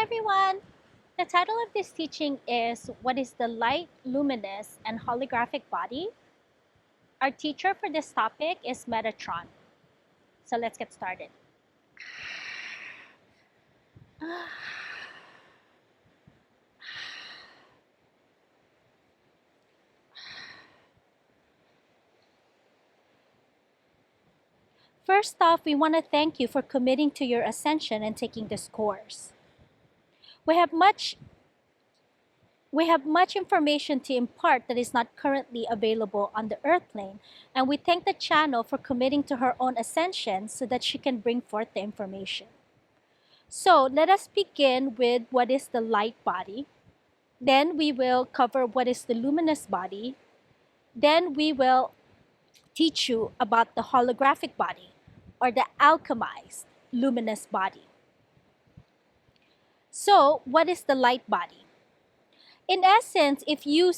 everyone! The title of this teaching is What is the Light, Luminous, and Holographic Body? Our teacher for this topic is Metatron. So let's get started. First off, we want to thank you for committing to your ascension and taking this course. We have much information to impart that is not currently available on the earth plane, and we thank the channel for committing to her own ascension so that she can bring forth the information. So let us begin with what is the light body. Then we will cover what is the luminous body. Then we will teach you about the holographic body or the alchemized luminous body. So what is the light body? In essence, if you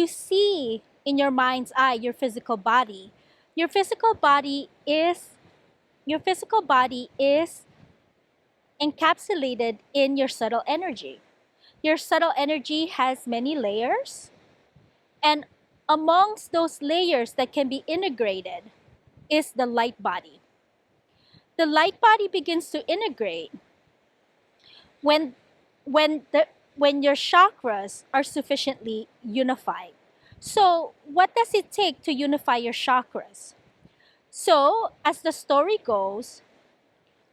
see in your mind's eye your physical body is encapsulated in your subtle energy. Your subtle energy has many layers, and amongst those layers that can be integrated is the light body. The light body begins to integrate when your chakras are sufficiently unified. So what does it take to unify your chakras? So as the story goes,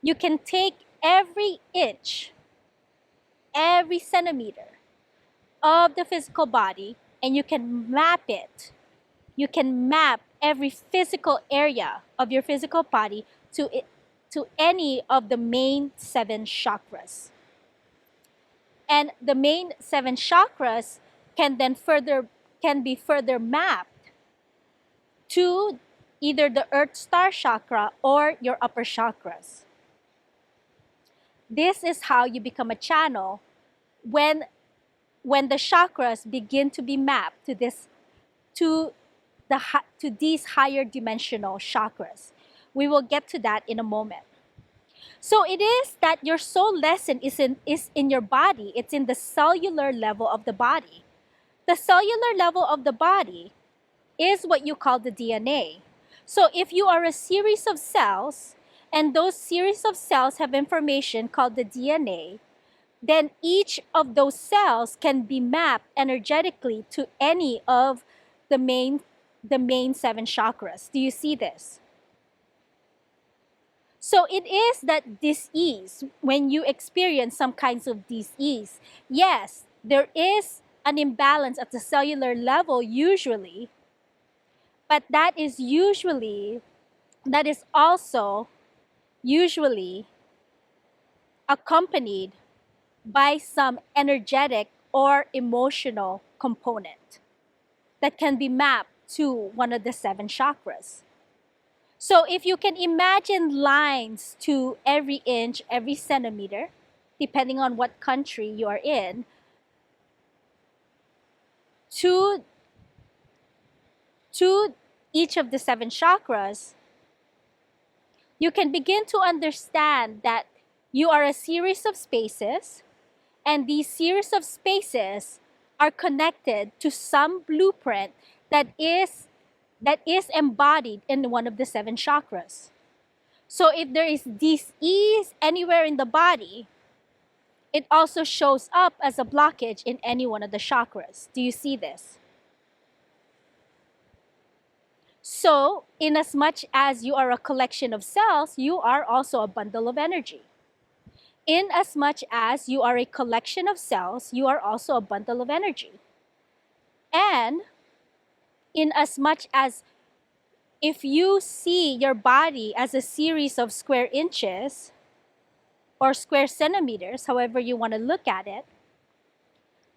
you can take every inch, every centimeter of the physical body and you can map it. You can map every physical area of your physical body to any of the main 7 chakras. And the main 7 chakras can be further mapped to either the Earth Star chakra or your upper chakras. This is how you become a channel when the chakras begin to be mapped to these higher dimensional chakras. We will get to that in a moment. So it is that your soul lesson is in your body. It's in the cellular level of the body. The cellular level of the body is what you call the DNA. So if you are a series of cells, and those series of cells have information called the DNA, then each of those cells can be mapped energetically to any of the main 7 chakras. Do you see this? So it is that dis-ease, when you experience some kinds of dis-ease, yes, there is an imbalance at the cellular level usually, but that is also usually accompanied by some energetic or emotional component that can be mapped to one of the 7 chakras. So if you can imagine lines to every inch, every centimeter, depending on what country you are in, to each of the 7 chakras, you can begin to understand that you are a series of spaces, and these series of spaces are connected to some blueprint that is embodied in one of the 7 chakras. So if there is dis-ease anywhere in the body, it also shows up as a blockage in any one of the chakras. Do you see this? So, in as much as you are a collection of cells, you are also a bundle of energy. In as much as you are a collection of cells, you are also a bundle of energy. And in as much as if you see your body as a series of square inches or square centimeters, however you want to look at it,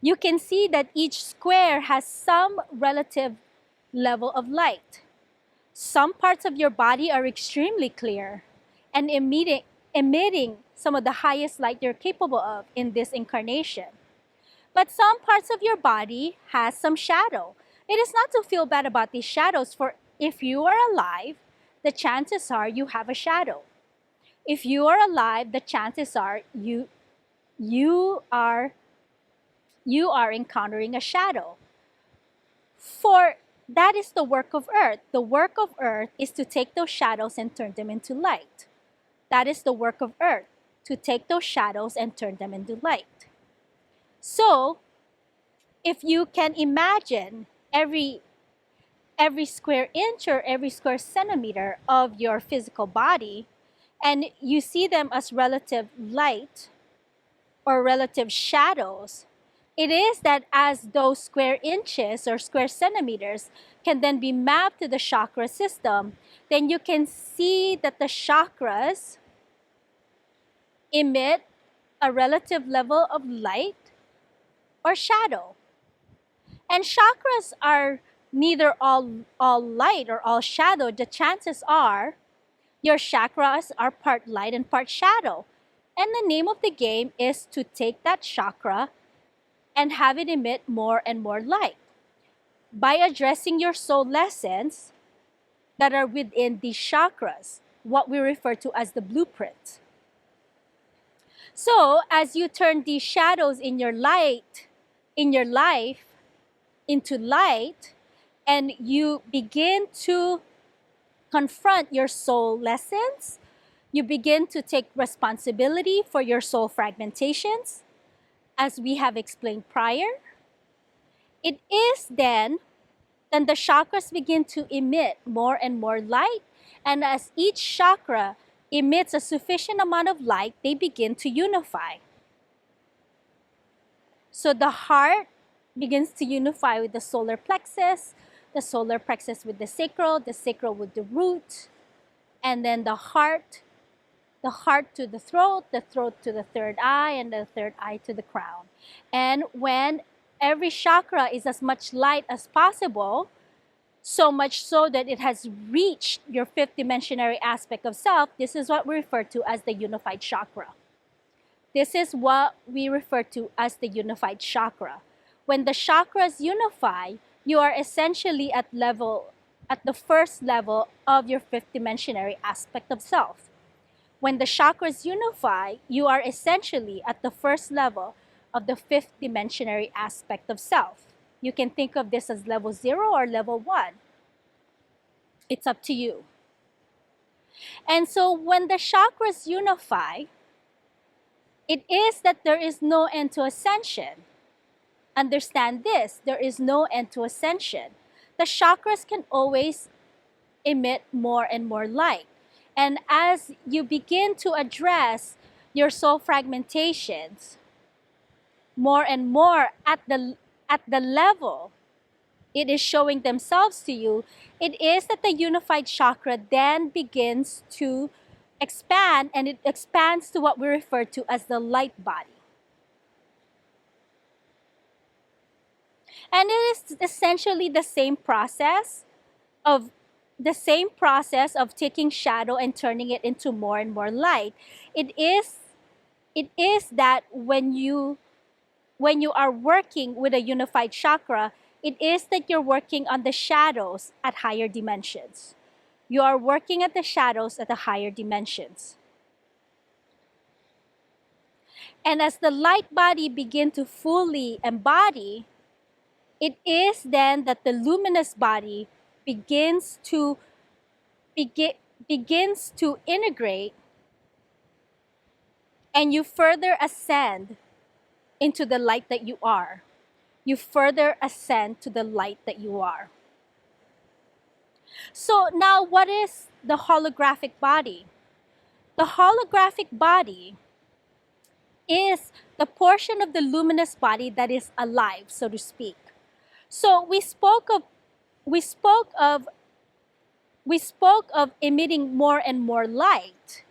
you can see that each square has some relative level of light. Some parts of your body are extremely clear and emitting some of the highest light you're capable of in this incarnation. But some parts of your body has some shadow. It is not to feel bad about these shadows, for if you are alive, the chances are you have a shadow. If you are alive, the chances are you you are encountering a shadow. For that is the work of earth. The work of earth is to take those shadows and turn them into light. That is the work of earth, to take those shadows and turn them into light. So, if you can imagine every square inch or every square centimeter of your physical body, and you see them as relative light or relative shadows, it is that as those square inches or square centimeters can then be mapped to the chakra system, then you can see that the chakras emit a relative level of light or shadow. And chakras are neither all light or all shadow. The chances are your chakras are part light and part shadow. And the name of the game is to take that chakra and have it emit more and more light by addressing your soul lessons that are within these chakras, what we refer to as the blueprint. So, as you turn these shadows in your life into light, and you begin to confront your soul lessons, you begin to take responsibility for your soul fragmentations, as we have explained prior. It is then the chakras begin to emit more and more light, and as each chakra emits a sufficient amount of light, they begin to unify. So the heart begins to unify with the solar plexus with the sacral with the root, and then the heart to the throat to the third eye, and the third eye to the crown. And when every chakra is as much light as possible, so much so that it has reached your fifth dimensionary aspect of self, this is what we refer to as the unified chakra. This is what we refer to as the unified chakra. When the chakras unify, you are essentially at the first level of your fifth dimensionary aspect of self. When the chakras unify, you are essentially at the first level of the fifth dimensionary aspect of self. You can think of this as level 0 or level 1. It's up to you. And so when the chakras unify, it is that there is no end to ascension. Understand this, there is no end to ascension. The chakras can always emit more and more light. And as you begin to address your soul fragmentations more and more at the level it is showing themselves to you, it is that the unified chakra then begins to expand, and it expands to what we refer to as the light body. And it is essentially the same process of taking shadow and turning it into more and more light. It is that when you are working with a unified chakra, it is that you're working on the shadows at higher dimensions. You are working at the shadows at the higher dimensions. And as the light body begin to fully embody, it is then that the luminous body begins to integrate, and you further ascend into the light that you are. You further ascend to the light that you are. So now, what is the holographic body? The holographic body is the portion of the luminous body that is alive, so to speak. So we spoke of emitting more and more light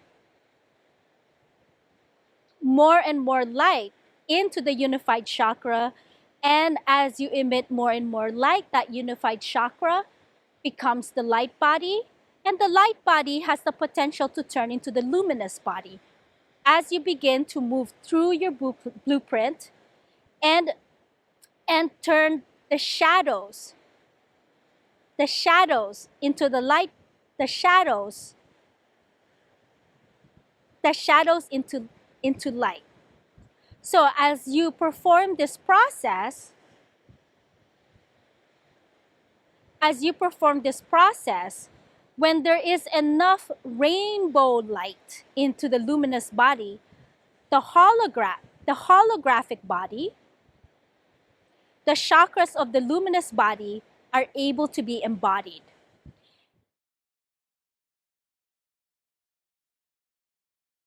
into the unified chakra, and as you emit more and more light, that unified chakra becomes the light body, and the light body has the potential to turn into the luminous body as you begin to move through your blueprint and turn the shadows into the light, the shadows into light. So as you perform this process, when there is enough rainbow light into the luminous body, the holographic body, the chakras of the luminous body are able to be embodied.